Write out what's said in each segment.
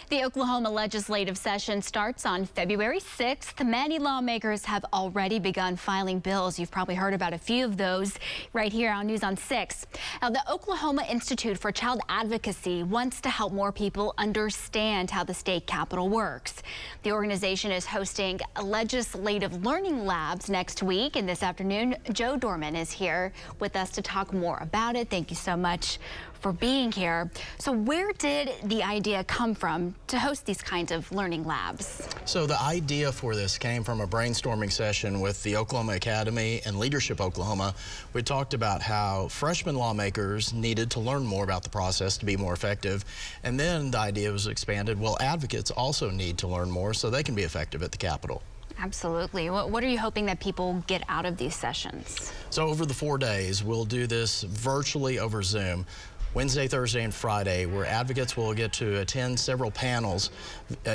The Oklahoma legislative session starts on February 6th. Many lawmakers have already begun filing bills. You've probably heard about a few of those right here on News on 6. Now, the Oklahoma Institute for Child Advocacy wants to help more people understand how the state capitol works. The organization is hosting legislative learning labs next week, and this afternoon, Dorman is here with us to talk more about it. Thank you so much for being here. So where did the idea come from to host these kinds of learning labs? So the idea for this came from a brainstorming session with the Oklahoma Academy and Leadership Oklahoma. We talked about how freshman lawmakers needed to learn more about the process to be more effective. And then the idea was expanded, well, advocates also need to learn more so they can be effective at the Capitol. Absolutely. What are you hoping that people get out of these sessions? So over the 4 days, we'll do this virtually over Zoom. Wednesday, Thursday, and Friday, where advocates will get to attend several panels,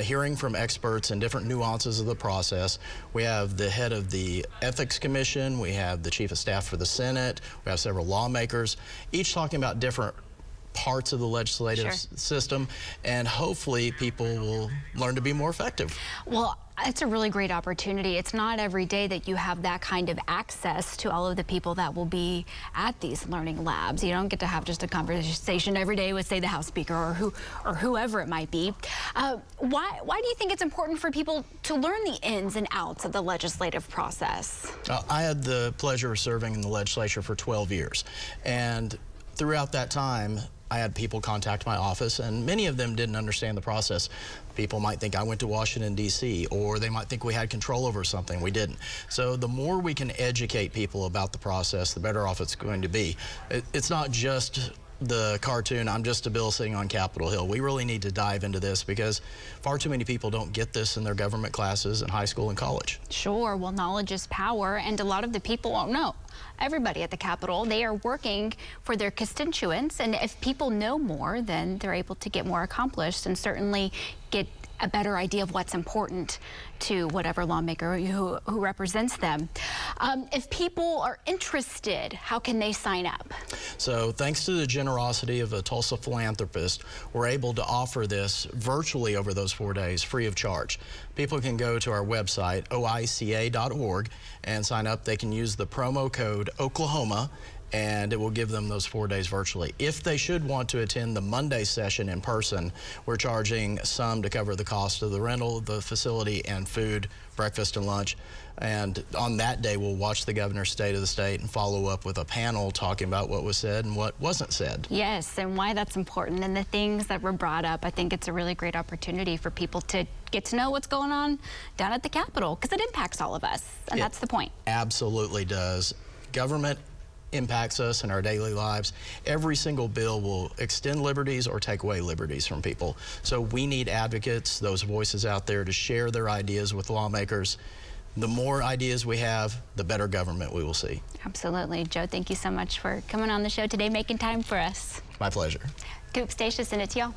hearing from experts in different nuances of the process. We have the head of the Ethics Commission, we have the Chief of Staff for the Senate, we have several lawmakers, each talking about different parts of the legislative system, and hopefully people will learn to be more effective. Well, it's a really great opportunity. It's not every day that you have that kind of access to all of the people that will be at these learning labs. You don't get to have just a conversation every day with, say, the House Speaker or whoever it might be. Why do you think it's important for people to learn the ins and outs of the legislative process? I had the pleasure of serving in the legislature for 12 years, and throughout that time, I had people contact my office, and many of them didn't understand the process. People might think I went to Washington, D.C., or they might think we had control over something. We didn't. So the more we can educate people about the process, the better off it's going to be. It's not just the cartoon, I'm just a bill sitting on Capitol Hill. We really need to dive into this because far too many people don't get this in their government classes in high school and college. Sure, well, knowledge is power, and a lot of the people won't know. Everybody at the Capitol, they are working for their constituents, and if people know more, then they're able to get more accomplished and certainly get a better idea of what's important to whatever lawmaker who represents them. If people are interested, how can they sign up? So thanks to the generosity of a Tulsa philanthropist, we're able to offer this virtually over those 4 days free of charge. People can go to our website, OICA.org, and sign up. They can use the promo code Oklahoma, and it will give them those 4 days virtually. If they should want to attend the Monday session in person, we're charging some to cover the cost of the rental of the facility and food, breakfast and lunch. And on that day, we'll watch the governor's State of the State and follow up with a panel talking about what was said and what wasn't said. Yes, and why that's important and the things that were brought up. I think it's a really great opportunity for people to get to know what's going on down at the Capitol, because it impacts all of us, and that's the point. Absolutely does. Government impacts us in our daily lives. Every single bill will extend liberties or take away liberties from people. So we need advocates, those voices out there, to share their ideas with lawmakers. The more ideas we have, the better government we will see. Absolutely. Joe, thank you so much for coming on the show today, making time for us. My pleasure. Coop Stacia, send it to y'all.